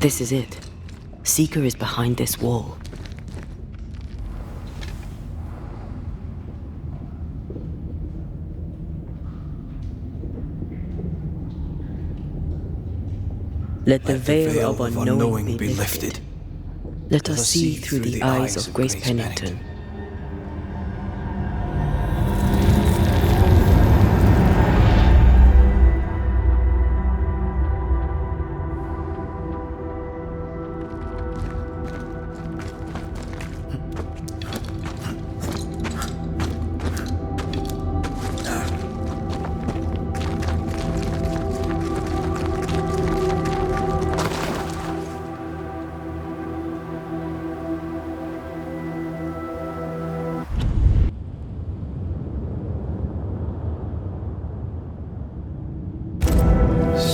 This is it. Seeker is behind this wall. Let the veil of unknowing be lifted. Let us see through the eyes of Grace Pennington.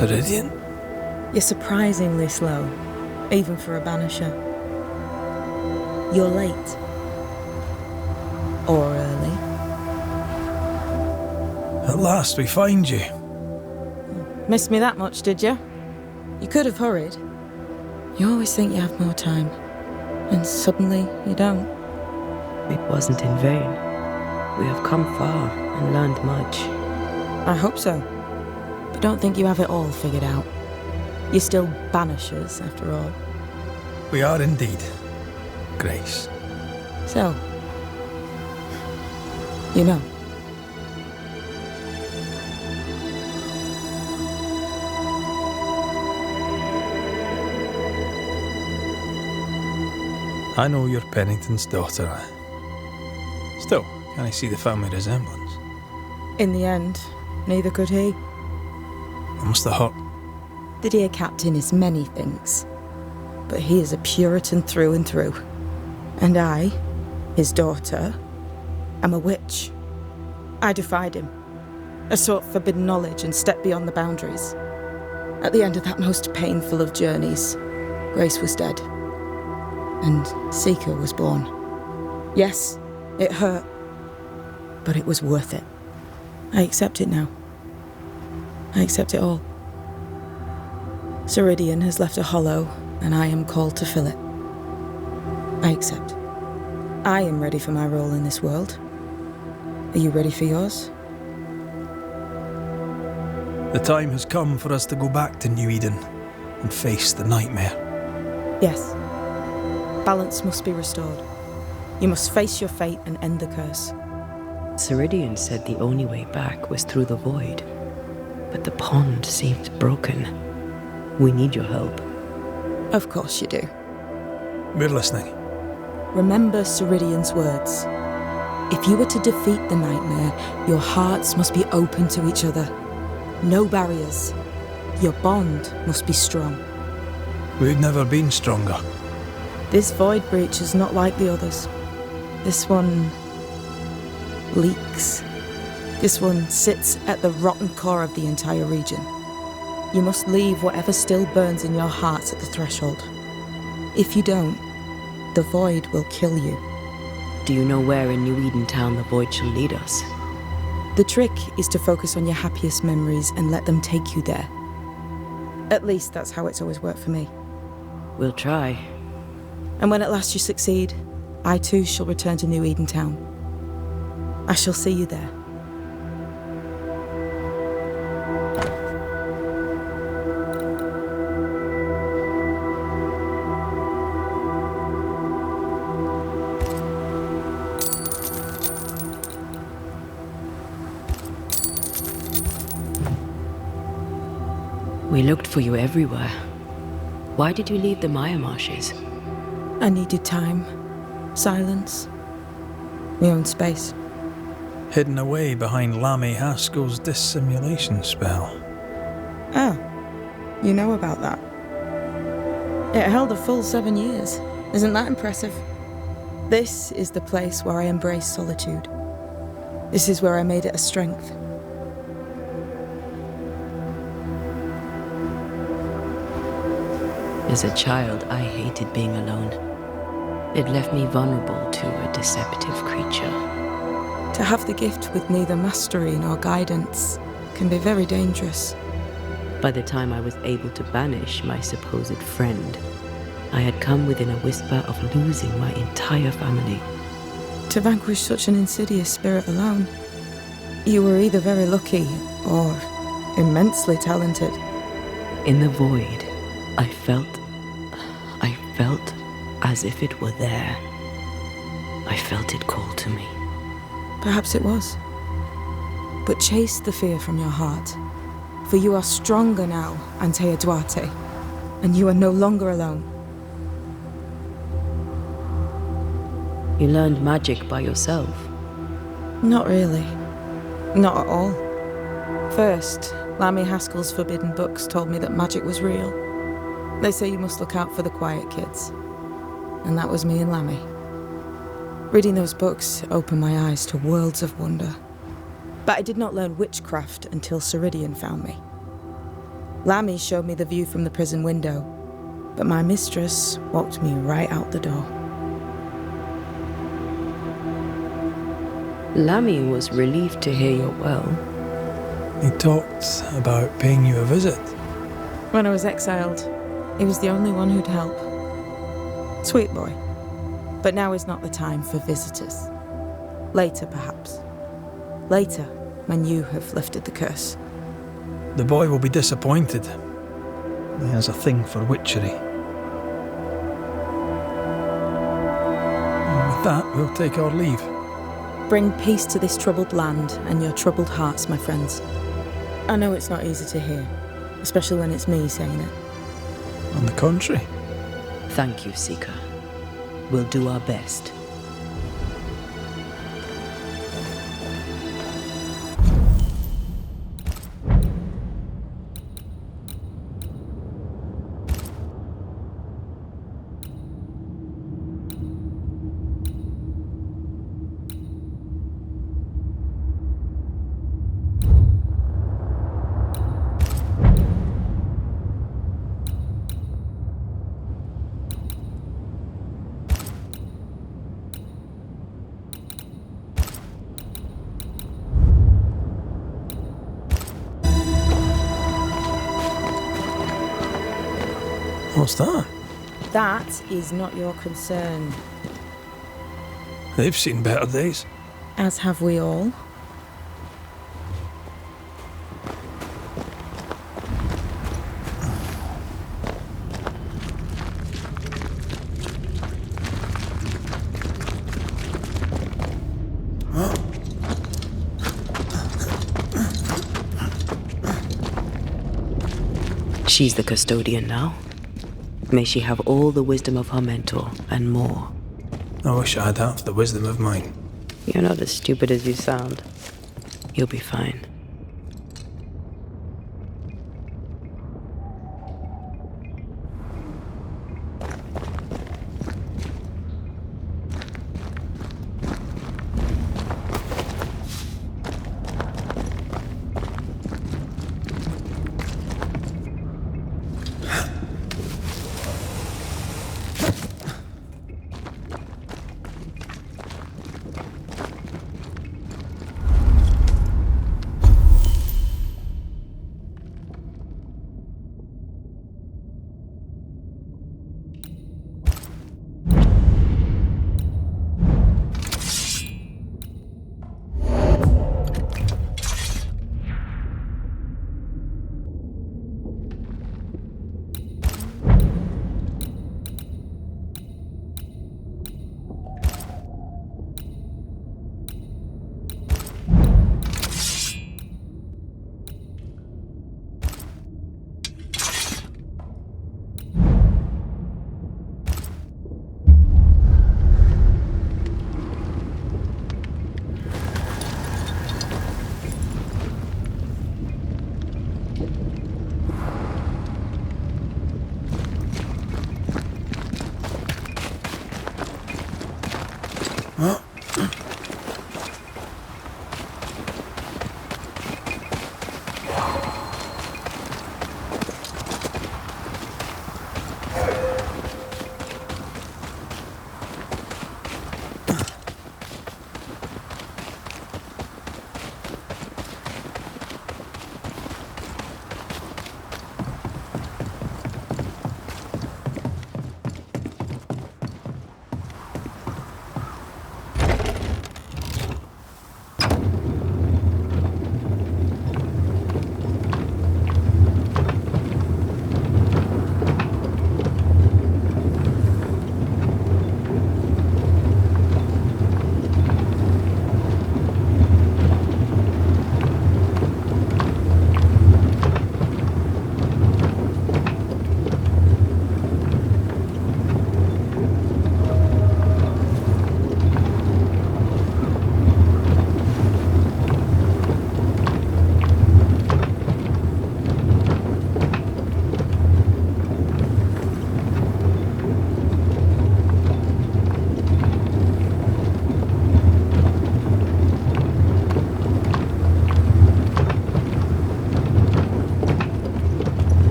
Ceridian? You're surprisingly slow, even for a Banisher. You're late. Or early. At last we find you. Missed me that much, did you? You could have hurried. You always think you have more time, and suddenly you don't. It wasn't in vain. We have come far and learned much. I hope so. But don't think you have it all figured out. You're still Banishers, after all. We are indeed, Grace. So, you know. I know you're Pennington's daughter. Still, can I see the family resemblance? In the end, neither could he. It must have hurt. The dear captain is many things, but he is a Puritan through and through. And I, his daughter, am a witch. I defied him. I sought forbidden knowledge and stepped beyond the boundaries. At the end of that most painful of journeys, Grace was dead. And Seeker was born. Yes, it hurt, but it was worth it. I accept it now. I accept it all. Ceridian has left a hollow, and I am called to fill it. I accept. I am ready for my role in this world. Are you ready for yours? The time has come for us to go back to New Eden and face the nightmare. Yes. Balance must be restored. You must face your fate and end the curse. Ceridian said the only way back was through the void. But the pond seemed broken. We need your help. Of course you do. We're listening. Remember Ceridian's words. If you were to defeat the nightmare, your hearts must be open to each other. No barriers. Your bond must be strong. We've never been stronger. This void breach is not like the others. This one leaks. This one sits at the rotten core of the entire region. You must leave whatever still burns in your hearts at the threshold. If you don't, the void will kill you. Do you know where in New Eden Town the void shall lead us? The trick is to focus on your happiest memories and let them take you there. At least that's how it's always worked for me. We'll try. And when at last you succeed, I too shall return to New Eden Town. I shall see you there. We looked for you everywhere. Why did you leave the Maya marshes? I needed time, silence, my own space. Hidden away behind Lammy Haskell's dissimulation spell. Ah, you know about that. It held a full 7 years. Isn't that impressive? This is the place where I embraced solitude. This is where I made it a strength. As a child, I hated being alone. It left me vulnerable to a deceptive creature. To have the gift with neither mastery nor guidance can be very dangerous. By the time I was able to banish my supposed friend, I had come within a whisper of losing my entire family. To vanquish such an insidious spirit alone, you were either very lucky or immensely talented. In the void, I felt as if it were there. I felt it call to me. Perhaps it was. But chase the fear from your heart, for you are stronger now, Antea Duarte, and you are no longer alone. You learned magic by yourself? Not really. Not at all. First, Lammy Haskell's forbidden books told me that magic was real. They say you must look out for the quiet kids. And that was me and Lammy. Reading those books opened my eyes to worlds of wonder. But I did not learn witchcraft until Ceridian found me. Lammy showed me the view from the prison window, but my mistress walked me right out the door. Lammy was relieved to hear you're well. He talked about paying you a visit. When I was exiled, he was the only one who'd help. Sweet boy. But now is not the time for visitors. Later, perhaps. Later, when you have lifted the curse. The boy will be disappointed. He has a thing for witchery. And with that, we'll take our leave. Bring peace to this troubled land and your troubled hearts, my friends. I know it's not easy to hear, especially when it's me saying it. On the contrary. Thank you, Seeker. We'll do our best. What's that? That is not your concern. They've seen better days. As have we all. She's the custodian now. May she have all the wisdom of her mentor, and more. I wish I had half the wisdom of mine. You're not as stupid as you sound. You'll be fine.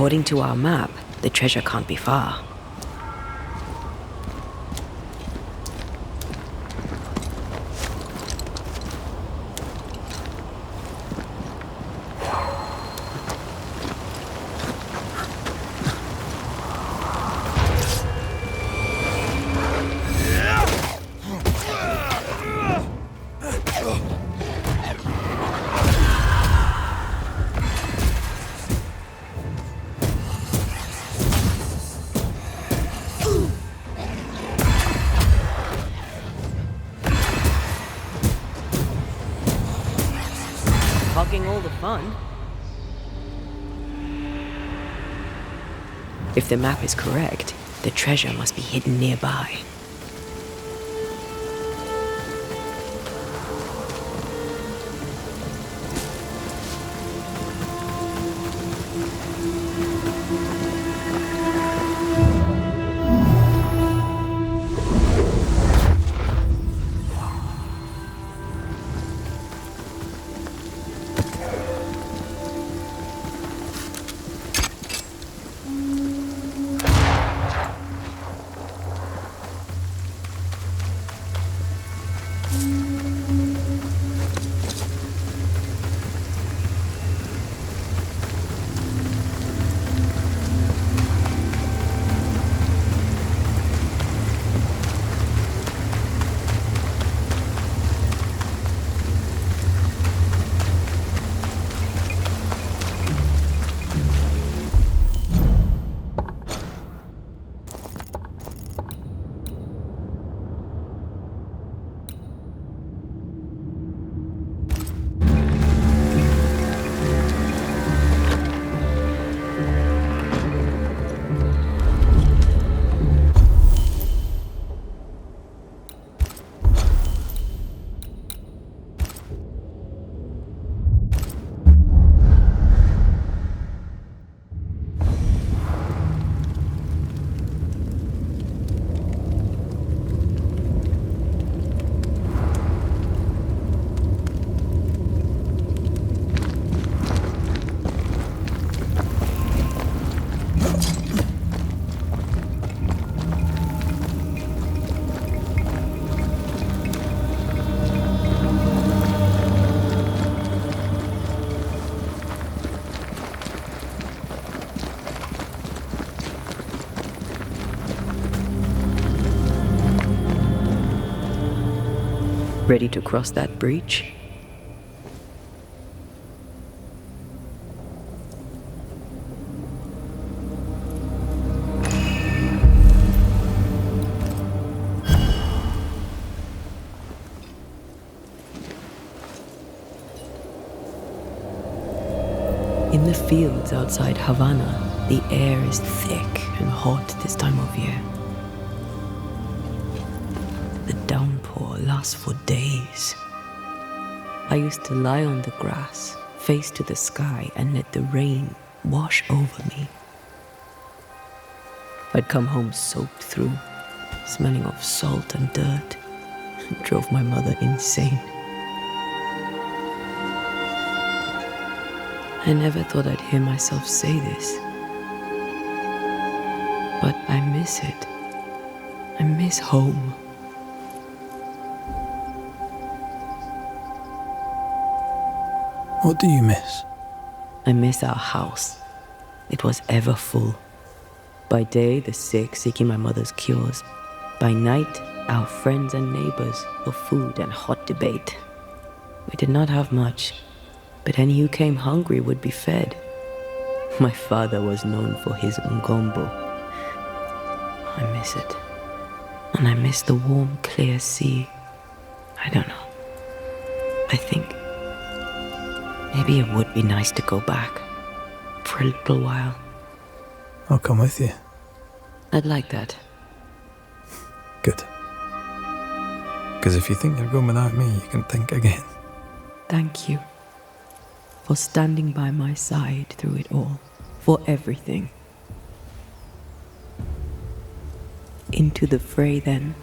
According to our map, the treasure can't be far. Hogging all the fun. If the map is correct, the treasure must be hidden nearby. Ready to cross that breach? In the fields outside Havana, the air is thick and hot this time of year. The downpour lasts for days. I used to lie on the grass, face to the sky, and let the rain wash over me. I'd come home soaked through, smelling of salt and dirt. It drove my mother insane. I never thought I'd hear myself say this. But I miss it. I miss home. What do you miss? I miss our house. It was ever full. By day, the sick seeking my mother's cures. By night, our friends and neighbors for food and hot debate. We did not have much, but any who came hungry would be fed. My father was known for his ngombo. I miss it. And I miss the warm, clear sea. I don't know. I think maybe it would be nice to go back for a little while. I'll come with you. I'd like that. Good. Because if you think you're going without me, you can think again. Thank you for standing by my side through it all, for everything. Into the fray then.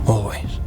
Always.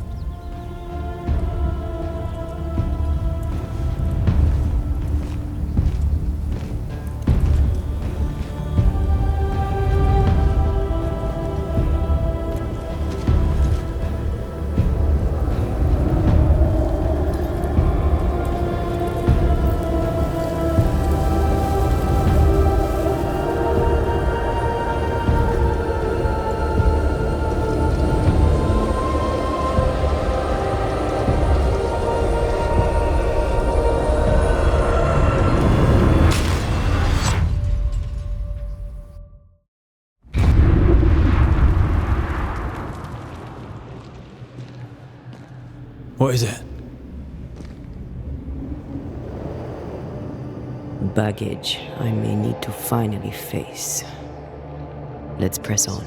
What is it? Baggage I may need to finally face. Let's press on.